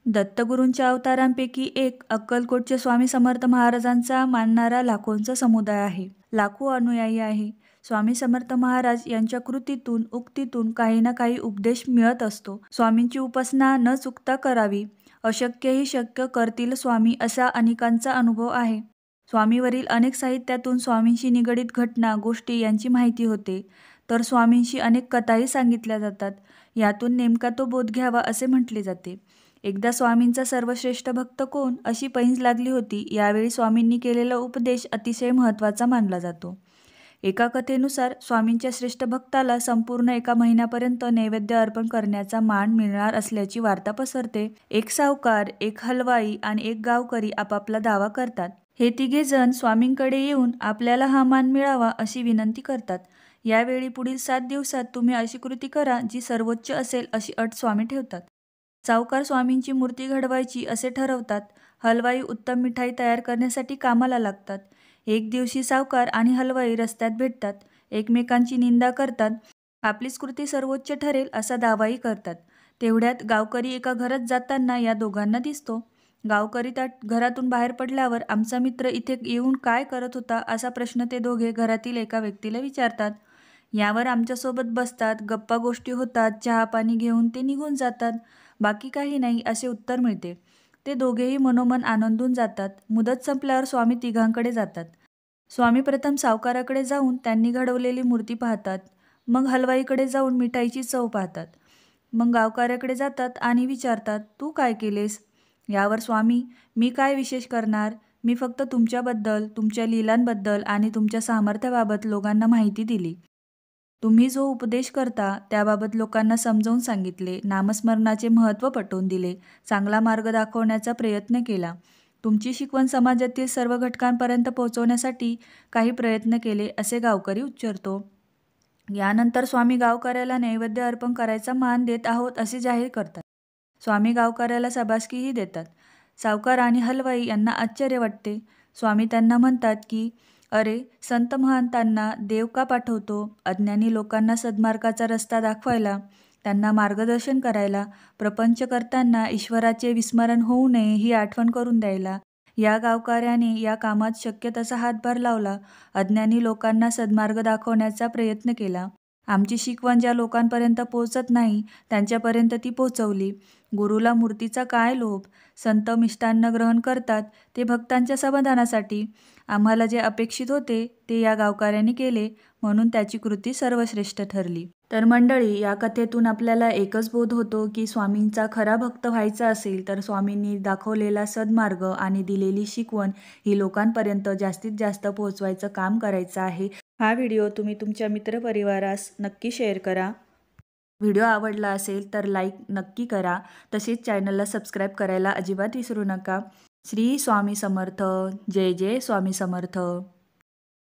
दत्तगुरूंच्या अवतारांपैकी एक अक्कलकोटचे स्वामी समर्थ महाराजांचा मानणारा लाखोंचा समुदाय आहे. लाखो अनुयायी आहे. स्वामी समर्थ महाराज यांच्या कृतीतून उक्तीतून काही ना काही उपदेश मिळत असतो. स्वामींची उपासना न चुकता करावी, अशक्यही शक्य करतील स्वामी, असा अनेकांचा अनुभव आहे. स्वामीवरील अनेक साहित्यातून स्वामींशी निगडीत घटना गोष्टी यांची माहिती होते, तर स्वामींशी अनेक कथाही सांगितल्या जातात. यातून नेमका तो बोध घ्यावा असे म्हटले जाते. एकदा स्वामींचा सर्वश्रेष्ठ भक्त कोण, अशी पैंज लागली होती. यावेळी स्वामींनी केलेला उपदेश अतिशय महत्त्वाचा मानला जातो. एका कथेनुसार स्वामींच्या श्रेष्ठ भक्ताला संपूर्ण एका महिन्यापर्यंत नैवेद्य अर्पण करण्याचा मान मिळणार असल्याची वार्ता पसरते. एक सावकार, एक हलवाई आणि एक गावकरी आपापला दावा करतात. हे तिघेजण स्वामींकडे येऊन आपल्याला हा मान मिळावा अशी विनंती करतात. यावेळी पुढील 7 दिवसात तुम्ही अशी कृती करा जी सर्वोच्च असेल अशी अट स्वामी ठेवतात. सावकार स्वामींची मूर्ती घडवायची असे ठरवतात. हलवाई उत्तम मिठाई तयार करण्यासाठी कामाला लागतात. एक दिवशी सावकार आणि हलवाई रस्त्यात भेटतात. एकमेकांची निंदा करतात. आपलीच कृती सर्वोच्च ठरेल असा दावाही करतात. तेवढ्यात गावकरी एका घरात जाताना या दोघांना दिसतो. गावकरी त्या घरातून बाहेर पडल्यावर आमचा मित्र इथे येऊन काय करत होता असा प्रश्न ते दोघे घरातील एका व्यक्तीला विचारतात. यावर आमच्यासोबत बसतात, गप्पा गोष्टी होतात, चहा पाणी घेऊन ते निघून जातात, बाकी काही नाही असे उत्तर मिळते. ते दोघेही मनोमन आनंदून जातात. मुदत संपल्यावर स्वामी तिघांकडे जातात. स्वामी प्रथम सावकाराकडे जाऊन त्यांनी घडवलेली मूर्ती पाहतात. मग हलवाईकडे जाऊन मिठाईची चव पाहतात. मग गावकऱ्याकडे जातात आणि विचारतात, तू काय केलेस? यावर स्वामी, मी काय विशेष करणार, मी फक्त तुमच्याबद्दल, तुमच्या लीलांबद्दल आणि तुमच्या सामर्थ्याबाबत लोकांना माहिती दिली. तुम्ही जो उपदेश करता त्याबाबत लोकांना समजावून सांगितले, नामस्मरणाचे महत्त्व पटवून दिले, चांगला मार्ग दाखवण्याचा प्रयत्न केला. तुमची शिकवण समाजातील सर्व घटकांपर्यंत पोहोचवण्यासाठी काही प्रयत्न केले, असे गावकरी उच्चारतो. यानंतर स्वामी गावकऱ्याला नैवेद्य अर्पण करायचा मान देत आहोत असे जाहीर करतात. स्वामी गावकऱ्याला शाबासकीही देतात. सावकार आणि हलवाई यांना आश्चर्य वाटते. स्वामी त्यांना म्हणतात की, अरे, संत महंतांना देव का पाठवतो? अज्ञानी लोकांना सद्मार्गाचा रस्ता दाखवायला, त्यांना मार्गदर्शन करायला, प्रपंच करताना ईश्वराचे विस्मरण होऊ नये ही आठवण करून द्यायला. या गावकऱ्याने या कामात शक्य तसा हातभार लावला. अज्ञानी लोकांना सद्मार्ग दाखवण्याचा प्रयत्न केला. आमची शिकवण ज्या लोकांपर्यंत पोहोचत नाही त्यांच्यापर्यंत ती पोहोचवली. गुरुला मूर्तीचा काय लोभ? संत मिष्टान्न ग्रहण करतात ते भक्तांच्या समाधानासाठी. आम्हाला जे अपेक्षित होते ते या गावकऱ्यांनी केले, म्हणून त्याची कृती सर्वश्रेष्ठ ठरली. तर मंडळी, या कथेतून आपल्याला एकच बोध होतो की स्वामींचा खरा भक्त व्हायचा असेल तर स्वामींनी दाखवलेला सद्मार्ग आणि दिलेली शिकवण ही लोकांपर्यंत जास्तीत जास्त पोहोचवायचं काम करायचं आहे. हा व्हिडिओ तुम्ही तुमच्या मित्रपरिवारास नक्की शेअर करा. व्हिडिओ आवडला असेल तर लाईक नक्की करा. तसेच चॅनलला सबस्क्राईब करायला अजिबात विसरू नका. श्री स्वामी समर्थ. जय जय स्वामी समर्थ.